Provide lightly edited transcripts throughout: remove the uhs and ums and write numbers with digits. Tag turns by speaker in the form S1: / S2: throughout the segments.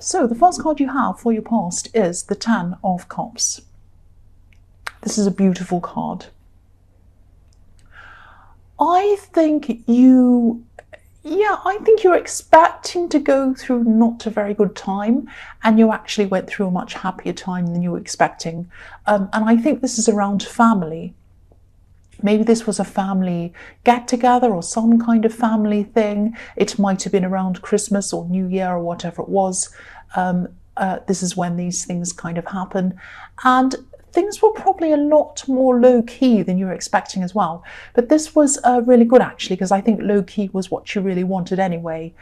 S1: So the first card you have for your past is the Ten of Cups. This is a beautiful card. I think you're expecting to go through not a very good time, and you actually went through a much happier time than you were expecting. And I think this is around family. Maybe this was a family get-together or some kind of family thing. It might have been around Christmas or New Year or whatever it was. This is when these things kind of happen. And things were probably a lot more low-key than you were expecting as well. But this was really good, actually, because I think low-key was what you really wanted anyway.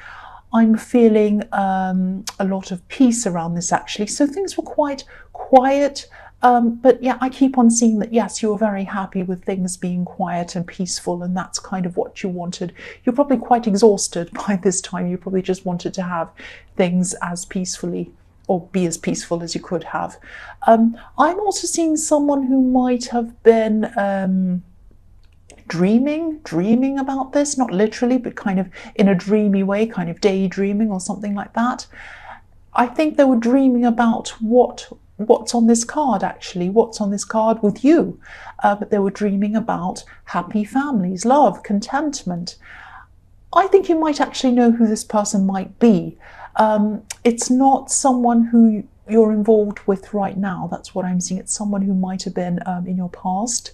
S1: I'm feeling a lot of peace around this, actually. So things were quite quiet. But yeah, I keep on seeing that, yes, you're very happy with things being quiet and peaceful, and that's kind of what you wanted. You're probably quite exhausted by this time. You probably just wanted to have things as peacefully, or be as peaceful as you could have. I'm also seeing someone who might have been dreaming about this, not literally, but kind of in a dreamy way, kind of daydreaming or something like that. I think they were dreaming about what's on this card, actually, what's on this card with you. But they were dreaming about happy families, love, contentment. I think you might actually know who this person might be. It's not someone who you're involved with right now. That's what I'm seeing. It's someone who might have been in your past.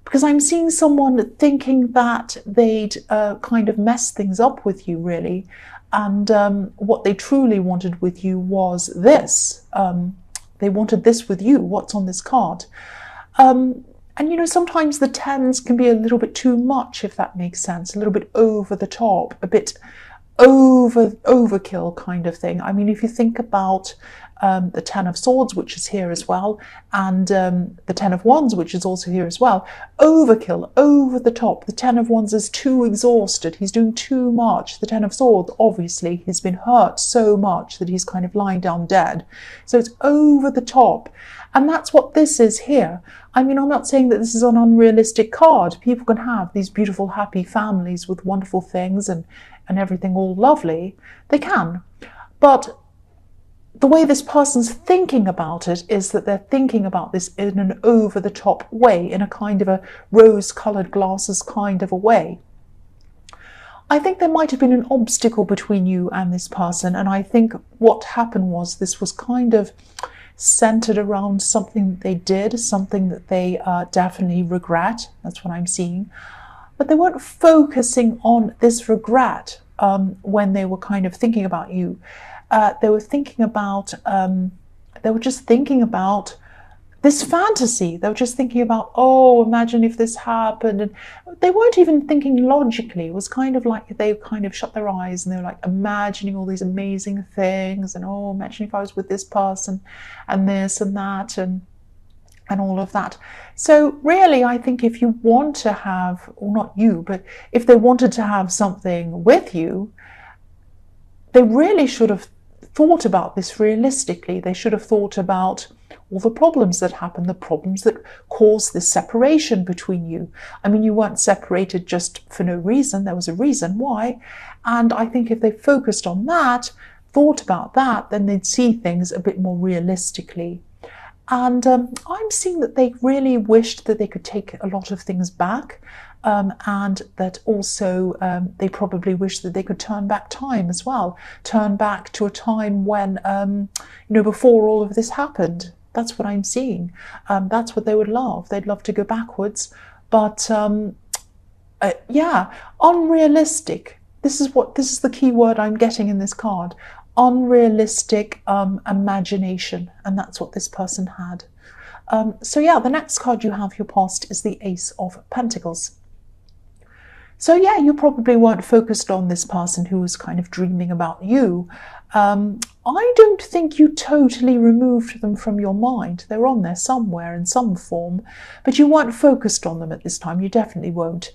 S1: Because I'm seeing someone thinking that they'd kind of mess things up with you, really. And what they truly wanted with you was this. They wanted this with you, what's on this card. And, you know, sometimes the tens can be a little bit too much, if that makes sense, a little bit over the top, a bit overkill kind of thing. I mean, if you think about the Ten of Swords, which is here as well, and the Ten of Wands, which is also here as well, overkill, over the top. The Ten of Wands is too exhausted. He's doing too much. The Ten of Swords, obviously, he's been hurt so much that he's kind of lying down dead. So it's over the top. And that's what this is here. I mean, I'm not saying that this is an unrealistic card. People can have these beautiful, happy families with wonderful things and everything all lovely. They can. But the way this person's thinking about it is that they're thinking about this in an over-the-top way, in a kind of a rose-coloured glasses kind of a way. I think there might have been an obstacle between you and this person, and I think what happened was this was kind of centered around something that they did, something that they definitely regret. That's what I'm seeing. But they weren't focusing on this regret when they were kind of thinking about you. They were thinking about, they were just thinking about this fantasy. They were just thinking about, oh, imagine if this happened. And they weren't even thinking logically. It was kind of like they kind of shut their eyes and they were like imagining all these amazing things. And, oh, imagine if I was with this person and this and that and all of that. So really, I think if you want to have, or not you, but if they wanted to have something with you, they really should have thought about this realistically. They should have thought about all the problems that happened, the problems that caused this separation between you. I mean, you weren't separated just for no reason. There was a reason why. And I think if they focused on that, thought about that, then they'd see things a bit more realistically. And I'm seeing that they really wished that they could take a lot of things back, and that also they probably wish that they could turn back time as well, turn back to a time when, before all of this happened. That's what I'm seeing. That's what they would love. They'd love to go backwards. But unrealistic. This is the key word I'm getting in this card. Unrealistic imagination, and that's what this person had. The next card you have your past is the Ace of Pentacles. So yeah, you probably weren't focused on this person who was kind of dreaming about you. I don't think you totally removed them from your mind. They're on there somewhere in some form, but you weren't focused on them at this time. You definitely won't.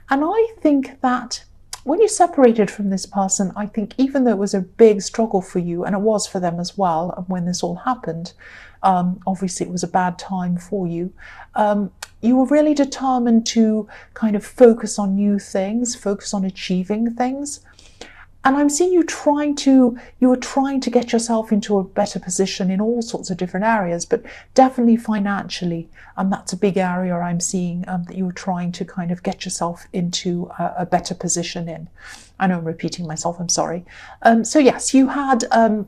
S1: And I think that when you separated from this person, I think even though it was a big struggle for you, and it was for them as well, when this all happened, obviously it was a bad time for you, you were really determined to kind of focus on new things, focus on achieving things. And I'm seeing you are trying to get yourself into a better position in all sorts of different areas, but definitely financially. And that's a big area I'm seeing that you were trying to kind of get yourself into a better position in. I know I'm repeating myself, I'm sorry. So yes, you had a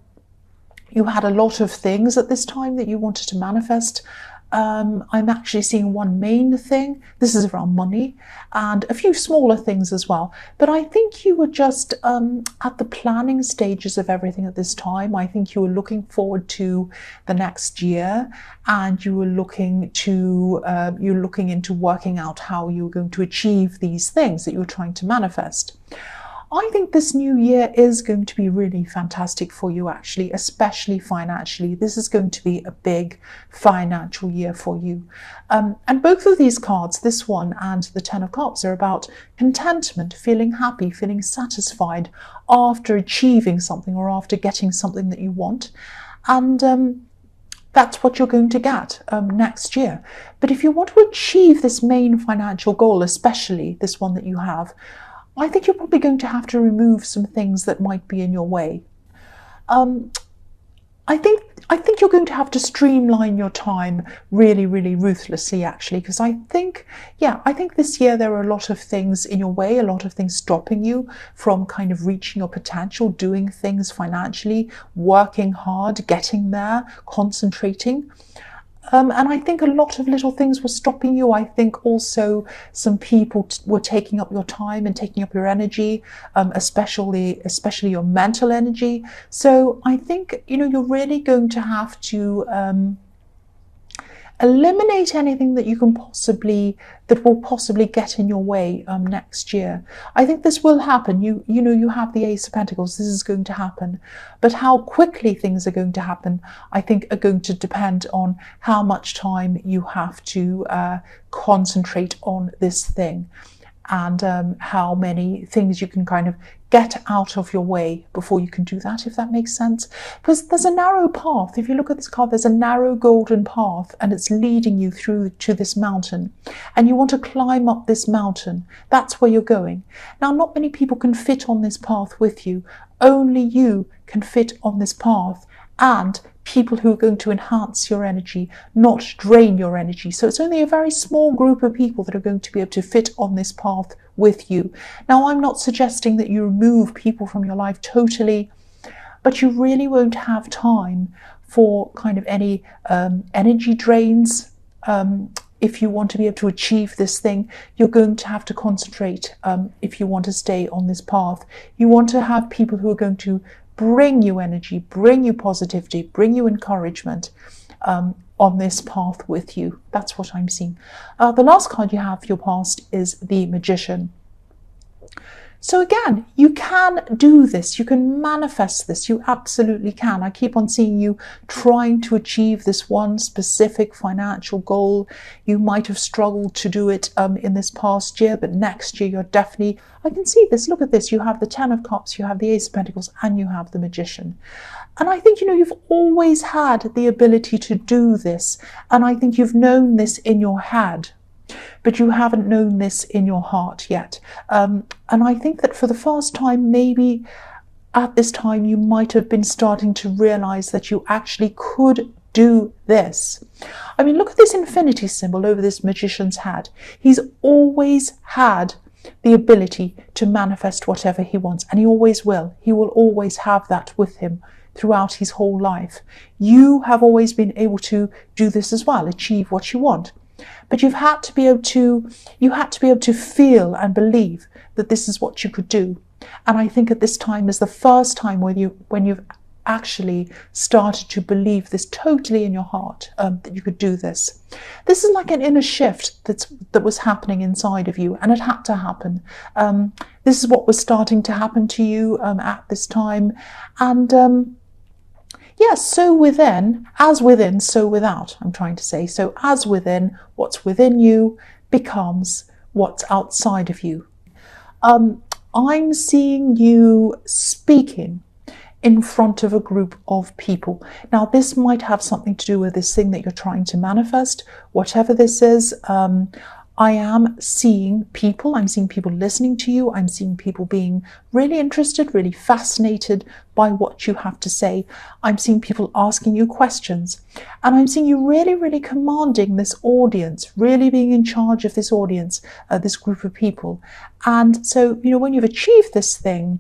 S1: lot of things at this time that you wanted to manifest. I'm actually seeing one main thing. This is around money and a few smaller things as well. But I think you were just at the planning stages of everything at this time. I think you were looking forward to the next year, and you were looking into working out how you were going to achieve these things that you were trying to manifest. I think this new year is going to be really fantastic for you, actually, especially financially. This is going to be a big financial year for you. And both of these cards, this one and the Ten of Cups, are about contentment, feeling happy, feeling satisfied after achieving something or after getting something that you want. And that's what you're going to get next year. But if you want to achieve this main financial goal, especially this one that you have, I think you're probably going to have to remove some things that might be in your way. I think you're going to have to streamline your time really, really ruthlessly, actually, because I think this year there are a lot of things in your way, a lot of things stopping you from kind of reaching your potential, doing things financially, working hard, getting there, concentrating. And I think a lot of little things were stopping you. I think also some people were taking up your time and taking up your energy, especially your mental energy. So I think, you're really going to have to eliminate anything that will possibly get in your way next year. I think this will happen. You have the Ace of Pentacles. This is going to happen, but how quickly things are going to happen, I think, are going to depend on how much time you have to concentrate on this thing, and how many things you can kind of get out of your way before you can do that, if that makes sense. Because there's a narrow path. If you look at this card, there's a narrow golden path, and it's leading you through to this mountain, and you want to climb up this mountain. That's where you're going. Now, not many people can fit on this path with you. Only you can fit on this path, and people who are going to enhance your energy, not drain your energy. So it's only a very small group of people that are going to be able to fit on this path with you. Now, I'm not suggesting that you remove people from your life totally, but you really won't have time for kind of any energy drains. If you want to be able to achieve this thing, you're going to have to concentrate. If you want to stay on this path, you want to have people who are going to bring you energy, bring you positivity, bring you encouragement on this path with you. That's what I'm seeing. The last card you have for your past is the Magician. So again, you can do this. You can manifest this. You absolutely can. I keep on seeing you trying to achieve this one specific financial goal. You might have struggled to do it in this past year, but next year you're definitely, I can see this. Look at this. You have the Ten of Cups, you have the Ace of Pentacles, and you have the Magician. And I think, you've always had the ability to do this. And I think you've known this in your head, but you haven't known this in your heart yet. And I think that for the first time, maybe at this time, you might have been starting to realize that you actually could do this. I mean, look at this infinity symbol over this magician's head. He's always had the ability to manifest whatever he wants, and he always will. He will always have that with him throughout his whole life. You have always been able to do this as well, achieve what you want. But you had to be able to feel and believe that this is what you could do. And I think at this time is the first time when you've actually started to believe this totally in your heart, that you could do this. This is like an inner shift that was happening inside of you, and it had to happen. This is what was starting to happen to you at this time. And yes, so within, as within, so without, I'm trying to say. So as within, what's within you becomes what's outside of you. I'm seeing you speaking in front of a group of people. Now, this might have something to do with this thing that you're trying to manifest, whatever this is. I am seeing people, I'm seeing people listening to you, I'm seeing people being really interested, really fascinated by what you have to say. I'm seeing people asking you questions, and I'm seeing you really, really commanding this audience, really being in charge of this audience, this group of people. And so, when you've achieved this thing,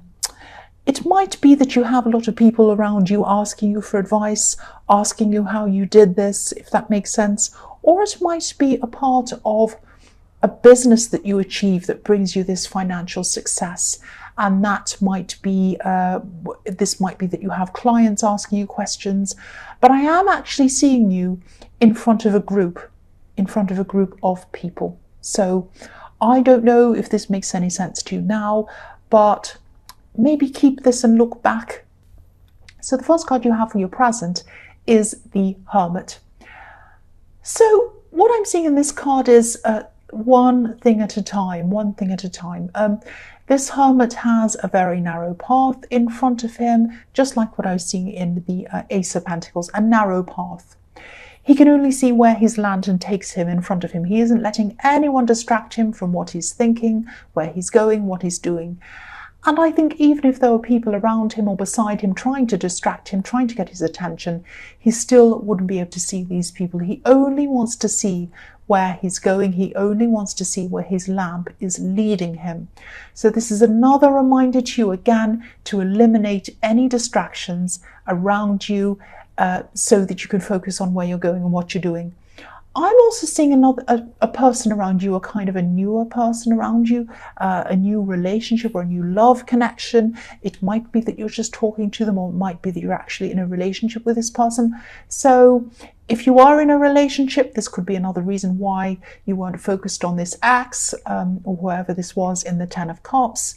S1: it might be that you have a lot of people around you asking you for advice, asking you how you did this, if that makes sense, or it might be a part of a business that you achieve that brings you this financial success. And that might be, this might be that you have clients asking you questions, but I am actually seeing you in front of a group of people. So I don't know if this makes any sense to you now, but maybe keep this and look back. So the first card you have for your present is the Hermit. So what I'm seeing in this card is one thing at a time. This Hermit has a very narrow path in front of him, just like what I was seeing in the Ace of Pentacles, a narrow path. He can only see where his lantern takes him in front of him. He isn't letting anyone distract him from what he's thinking, where he's going, what he's doing. And I think even if there were people around him or beside him trying to distract him, trying to get his attention, he still wouldn't be able to see these people. He only wants to see where he's going. He only wants to see where his lamp is leading him. So this is another reminder to you, again, to eliminate any distractions around you so that you can focus on where you're going and what you're doing. I'm also seeing a person around you, a kind of a newer person around you, a new relationship or a new love connection. It might be that you're just talking to them, or it might be that you're actually in a relationship with this person. So if you are in a relationship, this could be another reason why you weren't focused on this ex or whoever this was in the Ten of Cups,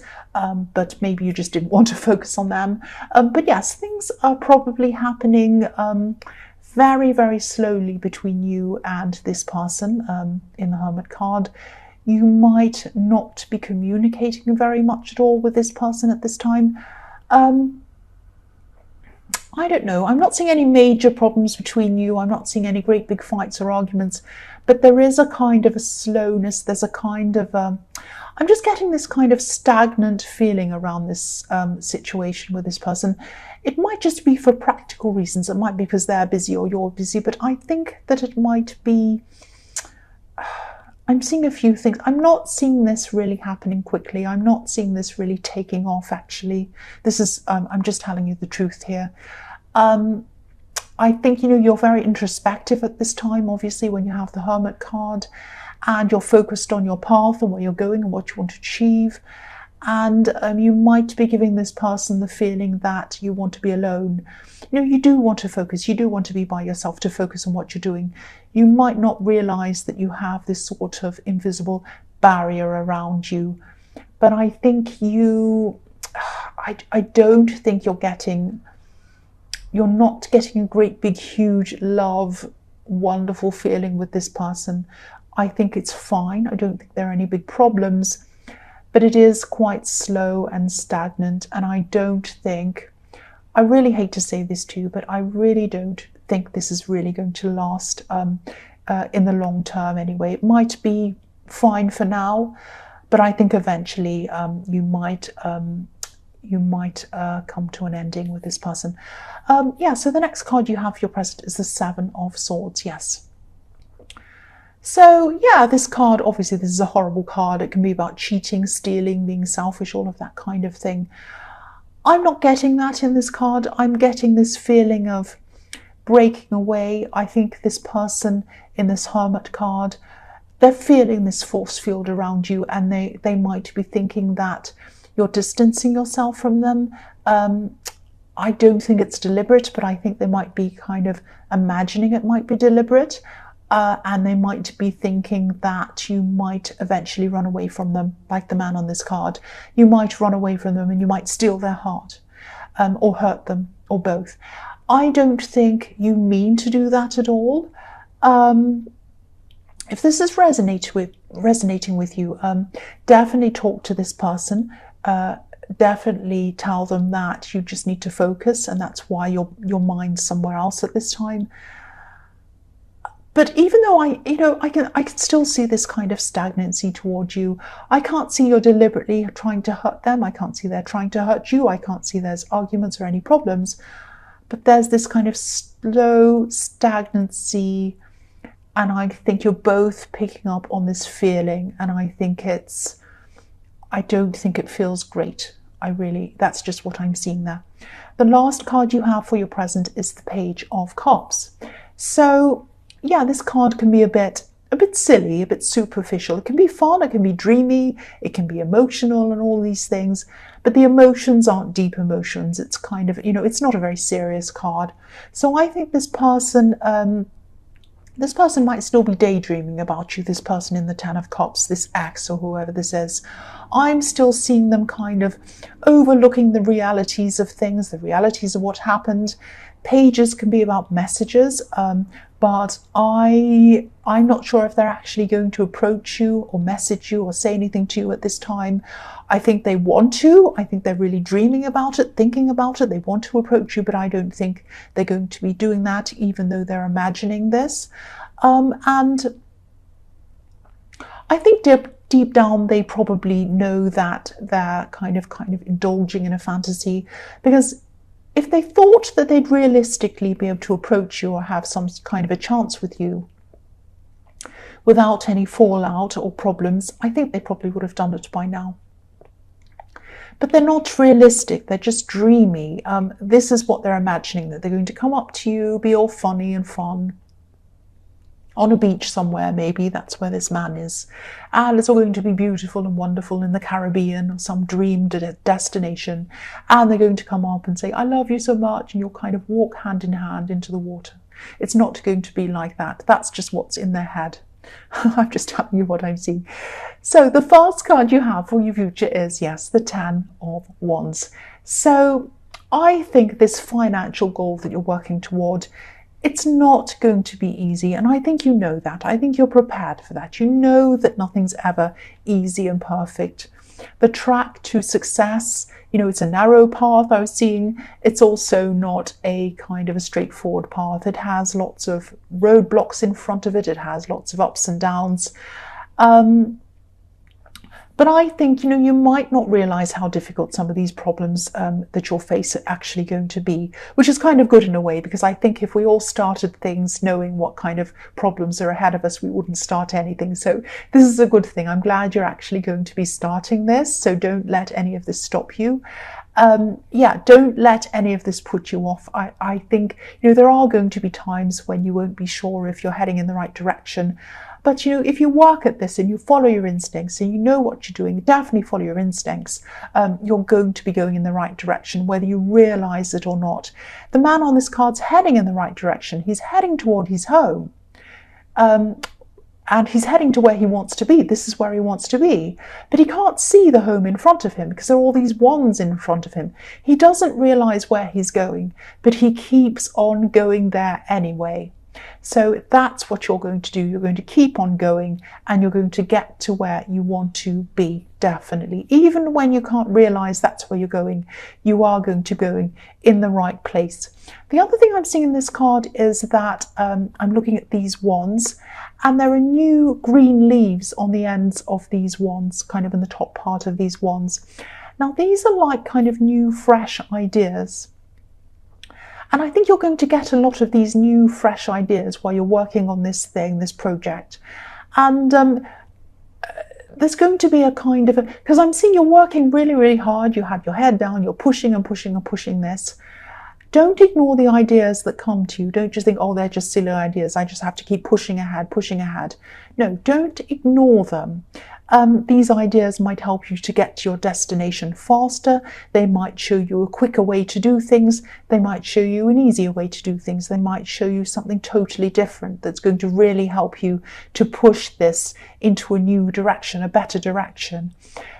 S1: but maybe you just didn't want to focus on them. But yes, things are probably happening very, very slowly between you and this person in the Hermit card. You might not be communicating very much at all with this person at this time. I don't know. I'm not seeing any major problems between you. I'm not seeing any great big fights or arguments, but there is a kind of a slowness. There's a kind of, I'm just getting this kind of stagnant feeling around this situation with this person. It might just be for practical reasons. It might be because they're busy or you're busy, but I think that it might be, I'm seeing a few things. I'm not seeing this really happening quickly. I'm not seeing this really taking off, actually. This is, I'm just telling you the truth here. I think, you're very introspective at this time, obviously, when you have the Hermit card, and you're focused on your path and where you're going and what you want to achieve. And you might be giving this person the feeling that you want to be alone. You do want to focus. You do want to be by yourself, to focus on what you're doing. You might not realize that you have this sort of invisible barrier around you. But I think I don't think you're not getting a great big huge love, wonderful feeling with this person. I think it's fine. I don't think there are any big problems, but it is quite slow and stagnant. And I really hate to say this to you, but I really don't think this is really going to last in the long term anyway. It might be fine for now, but I think eventually you might come to an ending with this person. So the next card you have for your present is the Seven of Swords. Yes. So yeah, this card, obviously this is a horrible card. It can be about cheating, stealing, being selfish, all of that kind of thing. I'm not getting that in this card. I'm getting this feeling of breaking away. I think this person in this Hermit card, they're feeling this force field around you, and they might be thinking that you're distancing yourself from them. I don't think it's deliberate, but I think they might be kind of imagining it might be deliberate. And they might be thinking that you might eventually run away from them, like the man on this card. You might run away from them and you might steal their heart, or hurt them, or both. I don't think you mean to do that at all. If this is resonating with you, definitely talk to this person. Definitely tell them that you just need to focus, and that's why your mind's somewhere else at this time. But even though I can still see this kind of stagnancy towards you. I can't see you're deliberately trying to hurt them. I can't see they're trying to hurt you. I can't see there's arguments or any problems. But there's this kind of slow stagnancy, and I think you're both picking up on this feeling, and I don't think it feels great. That's just what I'm seeing there. The last card you have for your present is the Page of Cups. So yeah, this card can be a bit silly, a bit superficial. It can be fun, it can be dreamy, it can be emotional and all these things, but the emotions aren't deep emotions. It's kind of, it's not a very serious card. So I think this person might still be daydreaming about you, this person in the Ten of Cups, this ex or whoever this is. I'm still seeing them kind of overlooking the realities of things, the realities of what happened. Pages can be about messages, but I'm not sure if they're actually going to approach you or message you or say anything to you at this time. I think they want to. I think they're really dreaming about it, thinking about it. They want to approach you, but I don't think they're going to be doing that, even though they're imagining this. And I think deep down, they probably know that they're kind of indulging in a fantasy, because if they thought that they'd realistically be able to approach you or have some kind of a chance with you without any fallout or problems, I think they probably would have done it by now. But they're not realistic, they're just dreamy. This is what they're imagining, that they're going to come up to you, be all funny and fun, on a beach somewhere, maybe that's where this man is, and it's all going to be beautiful and wonderful in the Caribbean or some dream destination, and they're going to come up and say, I love you so much, and you'll kind of walk hand in hand into the water. It's not going to be like that. That's just what's in their head. I'm just telling you what I'm seeing. So the first card you have for your future is, yes, the Ten of Wands. So I think this financial goal that you're working toward, it's not going to be easy, and I think you know that. I think you're prepared for that. You know that nothing's ever easy and perfect. The track to success, it's a narrow path I was seeing. It's also not a kind of a straightforward path. It has lots of roadblocks in front of it. It has lots of ups and downs. But I think, you might not realise how difficult some of these problems that you'll face are actually going to be, which is kind of good in a way, because I think if we all started things knowing what kind of problems are ahead of us, we wouldn't start anything. So this is a good thing. I'm glad you're actually going to be starting this. So don't let any of this stop you. Don't let any of this put you off. I think, there are going to be times when you won't be sure if you're heading in the right direction. But, if you work at this and you follow your instincts and you know what you're doing, definitely follow your instincts, you're going to be going in the right direction, whether you realise it or not. The man on this card's heading in the right direction. He's heading toward his home. And he's heading to where he wants to be. This is where he wants to be. But he can't see the home in front of him because there are all these wands in front of him. He doesn't realise where he's going, but he keeps on going there anyway. So that's what you're going to do. You're going to keep on going, and you're going to get to where you want to be, definitely. Even when you can't realise that's where you're going, you are going to go in the right place. The other thing I'm seeing in this card is that I'm looking at these wands, and there are new green leaves on the ends of these wands, kind of in the top part of these wands. Now, these are like kind of new, fresh ideas. And I think you're going to get a lot of these new, fresh ideas while you're working on this thing, this project. And there's going to be a kind of, because I'm seeing you're working really, really hard. You have your head down, you're pushing and pushing and pushing this. Don't ignore the ideas that come to you. Don't just think, oh, they're just silly ideas. I just have to keep pushing ahead, pushing ahead. No, don't ignore them. These ideas might help you to get to your destination faster. They might show you a quicker way to do things. They might show you an easier way to do things. They might show you something totally different that's going to really help you to push this into a new direction, a better direction.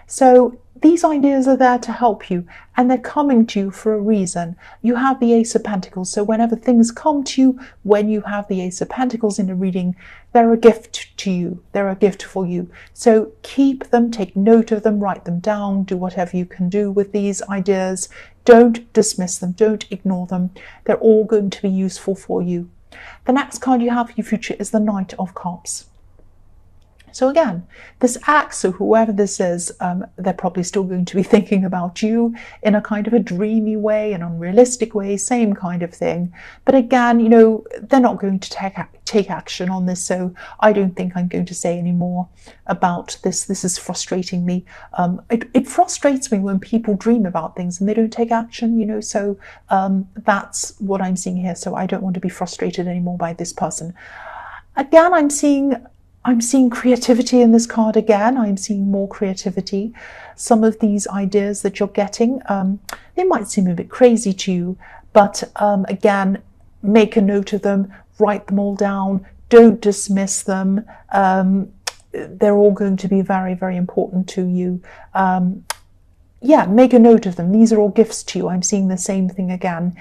S1: So these ideas are there to help you, and they're coming to you for a reason. You have the Ace of Pentacles, so whenever things come to you, when you have the Ace of Pentacles in a reading, they're a gift to you. They're a gift for you. So keep them, take note of them, write them down, do whatever you can do with these ideas. Don't dismiss them, don't ignore them. They're all going to be useful for you. The next card you have for your future is the Knight of Cups. So again, this ex, or whoever this is, they're probably still going to be thinking about you in a kind of a dreamy way, an unrealistic way, same kind of thing. But again, you know, they're not going to take action on this, so I don't think I'm going to say any more about this. This is frustrating me. It frustrates me when people dream about things and they don't take action, you know, so that's what I'm seeing here. So I don't want to be frustrated anymore by this person. Again, I'm seeing creativity in this card again. I'm seeing more creativity. Some of these ideas that you're getting, they might seem a bit crazy to you, but again, make a note of them, write them all down, don't dismiss them. They're all going to be very, very important to you. Yeah, make a note of them. These are all gifts to you. I'm seeing the same thing again.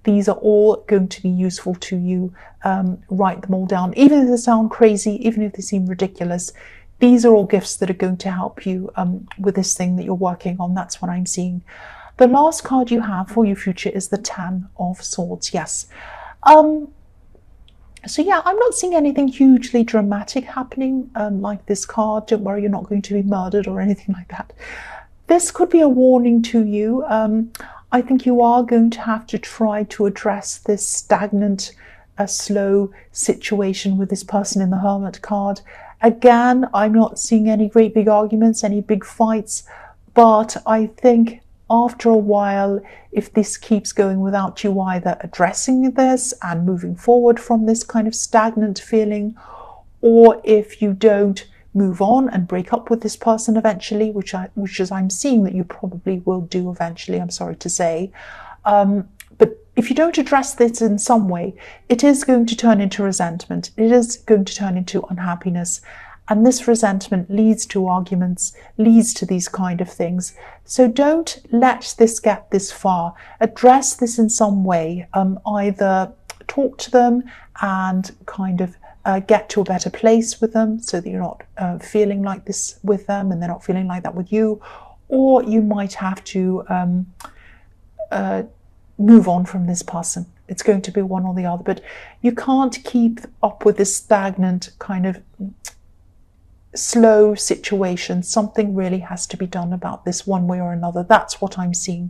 S1: These are all going to be useful to you. Write them all down. Even if they sound crazy, even if they seem ridiculous, these are all gifts that are going to help you with this thing that you're working on. That's what I'm seeing. The last card you have for your future is the Ten of Swords. Yes. So yeah, I'm not seeing anything hugely dramatic happening like this card. Don't worry, you're not going to be murdered or anything like that. This could be a warning to you. I think you are going to have to try to address this stagnant, slow situation with this person in the Hermit card. Again, I'm not seeing any great big arguments, any big fights, but I think after a while, if this keeps going without you either addressing this and moving forward from this kind of stagnant feeling, or if you don't move on and break up with this person eventually, which I'm seeing that you probably will do eventually, I'm sorry to say. But if you don't address this in some way, it is going to turn into resentment. It is going to turn into unhappiness. And this resentment leads to arguments, leads to these kind of things. So don't let this get this far. Address this in some way. Either talk to them and kind of get to a better place with them so that you're not feeling like this with them and they're not feeling like that with you. Or you might have to move on from this person. It's going to be one or the other, but you can't keep up with this stagnant kind of slow situation. Something really has to be done about this one way or another. That's what I'm seeing.